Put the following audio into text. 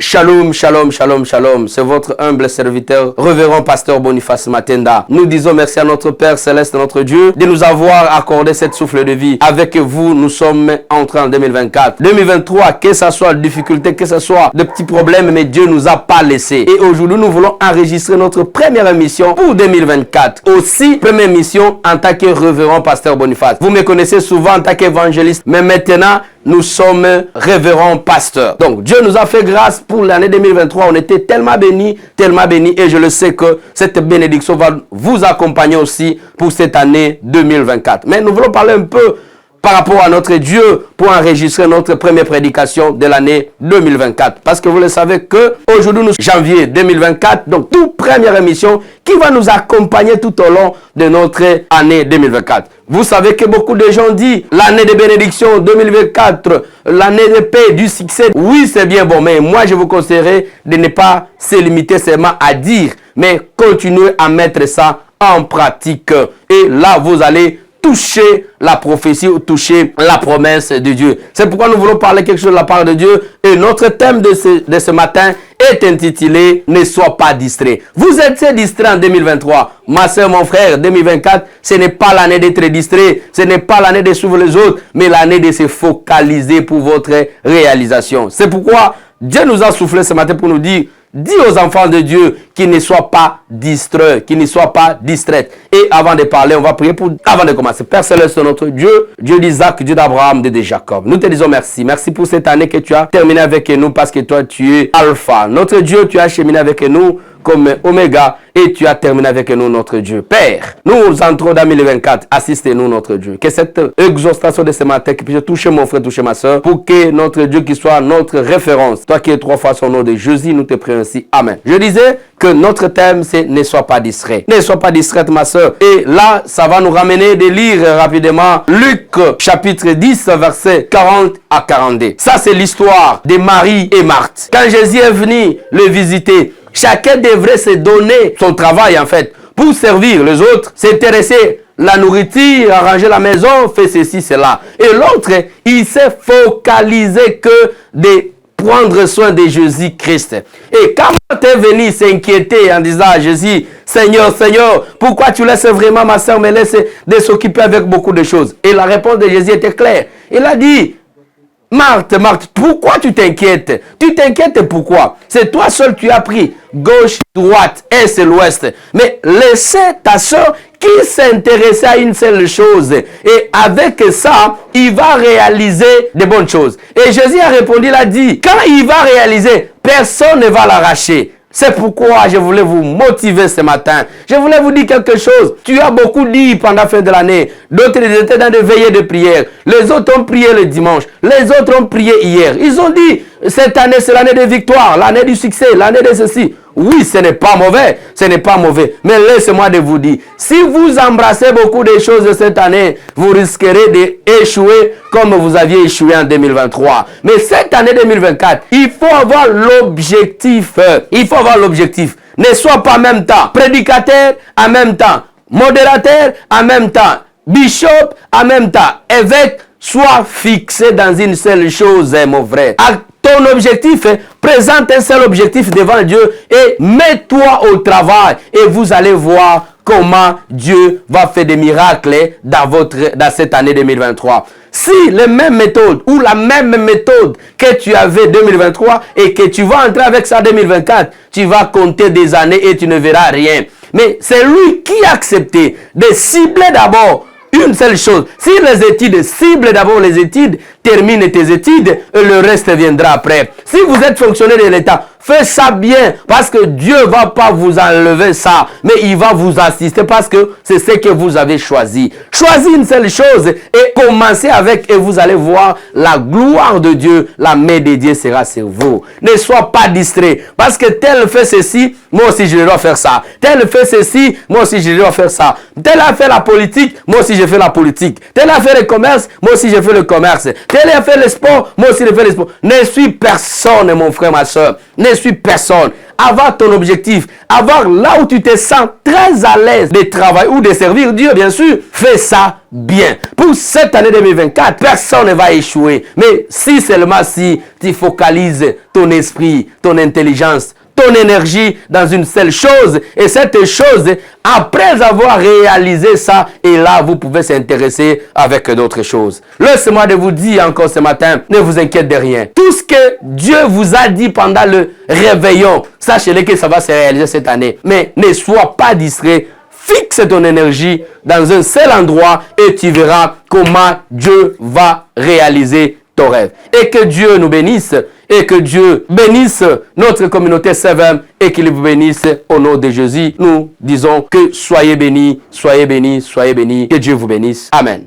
Shalom, shalom, shalom, shalom. C'est votre humble serviteur, révérend pasteur Boniface Matenda. Nous disons merci à notre Père Céleste, notre Dieu, de nous avoir accordé cette souffle de vie. Avec vous, nous sommes entrés en 2024. 2023, que ce soit de difficultés, que ce soit de petits problèmes, mais Dieu nous a pas laissé. Et aujourd'hui, nous voulons enregistrer notre première émission pour 2024. Aussi, première émission en tant que révérend pasteur Boniface. Vous me connaissez souvent en tant qu'évangéliste, mais maintenant, nous sommes révérends pasteurs. Donc, Dieu nous a fait grâce pour l'année 2023. On était tellement bénis, et je le sais que cette bénédiction va vous accompagner aussi pour cette année 2024. Mais nous voulons parler un peu par rapport à notre Dieu pour enregistrer notre première prédication de l'année 2024. Parce que vous le savez que aujourd'hui, nous sommes janvier 2024, donc toute première émission qui va nous accompagner tout au long de notre année 2024. Vous savez que beaucoup de gens disent l'année de bénédiction 2024, l'année de paix, du succès. Oui, c'est bien bon, mais moi, je vous conseillerais de ne pas se limiter seulement à dire, mais continuer à mettre ça en pratique. Et là, vous allez toucher la prophétie ou toucher la promesse de Dieu. C'est pourquoi nous voulons parler quelque chose de la part de Dieu. Et notre thème de ce matin est intitulé « Ne sois pas distrait ». Vous êtes distrait en 2023. Ma soeur, mon frère, 2024, ce n'est pas l'année d'être distrait. Ce n'est pas l'année de suivre les autres, mais l'année de se focaliser pour votre réalisation. C'est pourquoi Dieu nous a soufflé ce matin pour nous dire: dis aux enfants de Dieu qu'ils ne soient pas distraits, qu'ils ne soient pas distraits. Et avant de parler, on va prier avant de commencer. Père Céleste, notre Dieu, Dieu d'Isaac, Dieu d'Abraham, Dieu de Jacob. Nous te disons merci. Merci pour cette année que tu as terminée avec nous parce que toi, tu es Alpha. Notre Dieu, tu as cheminé avec nous comme Oméga et tu as terminé avec nous, notre Dieu. Père, nous entrons dans 2024. Assistez-nous, notre Dieu. Que cette exhortation de ce matin qui puisse toucher mon frère, toucher ma soeur, pour que notre Dieu qui soit notre référence. Toi qui es 3 fois son nom de Jésus, nous te prions ainsi. Amen. Je disais que notre thème, c'est ne sois pas distrait. Ne sois pas distraite, ma soeur. Et là, ça va nous ramener de lire rapidement Luc chapitre 10, verset 40 à 42. Ça, c'est l'histoire de Marie et Marthe. Quand Jésus est venu le visiter, chacun devrait se donner son travail, en fait, pour servir les autres, s'intéresser la nourriture, arranger la maison, faire ceci, cela. Et l'autre, il s'est focalisé que de prendre soin de Jésus-Christ. Et quand tu es venu s'inquiéter en disant à Jésus: Seigneur, Seigneur, pourquoi tu laisses vraiment ma soeur me laisser de s'occuper avec beaucoup de choses? Et la réponse de Jésus était claire. Il a dit: Marthe, Marthe, pourquoi tu t'inquiètes? Tu t'inquiètes pourquoi? C'est toi seul tu as pris gauche, droite, est et l'ouest. Mais laissez ta soeur qui s'intéressait à une seule chose. Et avec ça, il va réaliser de bonnes choses. Et Jésus a répondu, il a dit, quand il va réaliser, personne ne va l'arracher. C'est pourquoi je voulais vous motiver ce matin. Je voulais vous dire quelque chose. Tu as beaucoup dit pendant la fin de l'année. D'autres étaient dans des veillées de prière. Les autres ont prié le dimanche. Les autres ont prié hier. Ils ont dit, cette année, c'est l'année de victoire, l'année du succès, l'année de ceci. Oui, ce n'est pas mauvais. Ce n'est pas mauvais. Mais laissez-moi de vous dire, si vous embrassez beaucoup de choses de cette année, vous risquerez d'échouer comme vous aviez échoué en 2023. Mais cette année 2024, il faut avoir l'objectif. Il faut avoir l'objectif. Ne sois pas en même temps prédicateur, en même temps modérateur, en même temps bishop, en même temps évêque. Sois fixé dans une seule chose, mon frère. Ton objectif, présente un seul objectif devant Dieu et mets-toi au travail et vous allez voir comment Dieu va faire des miracles dans cette année 2023. Si les mêmes méthodes ou la même méthode que tu avais 2023 et que tu vas entrer avec ça 2024, tu vas compter des années et tu ne verras rien. Mais c'est lui qui a accepté de cibler d'abord une seule chose. Si les études ciblent d'abord les études, termine tes études et le reste viendra après. Si vous êtes fonctionnaire de l'État, faites ça bien parce que Dieu ne va pas vous enlever ça, mais il va vous assister parce que c'est ce que vous avez choisi. Choisis une seule chose et commencez avec et vous allez voir la gloire de Dieu, la main de Dieu sera sur vous. Ne sois pas distrait parce que tel fait ceci, moi aussi je dois faire ça. Tel fait ceci, moi aussi je dois faire ça. Tel a fait la politique, moi aussi je fais la politique. Tel a fait le commerce, moi aussi je fais le commerce. Tel a fait le sport, moi aussi je fais le sport. Ne suis personne, mon frère, ma soeur. Ne suis personne. avoir ton objectif, avoir là où tu te sens très à l'aise de travailler ou de servir Dieu, bien sûr, fais ça bien. Pour cette année 2024, personne ne va échouer. Mais si seulement si tu focalises ton esprit, ton intelligence, ton énergie dans une seule chose, et cette chose, après avoir réalisé ça, et là, vous pouvez s'intéresser avec d'autres choses. Laissez-moi de vous dire encore ce matin, ne vous inquiétez de rien. Tout ce que Dieu vous a dit pendant le réveillon, sachez-le que ça va se réaliser cette année. Mais ne sois pas distrait. Fixe ton énergie dans un seul endroit et tu verras comment Dieu va réaliser ton rêve. Et que Dieu nous bénisse et que Dieu bénisse notre communauté Seven et qu'il vous bénisse au nom de Jésus. Nous disons que soyez bénis, soyez bénis, soyez bénis. Que Dieu vous bénisse. Amen.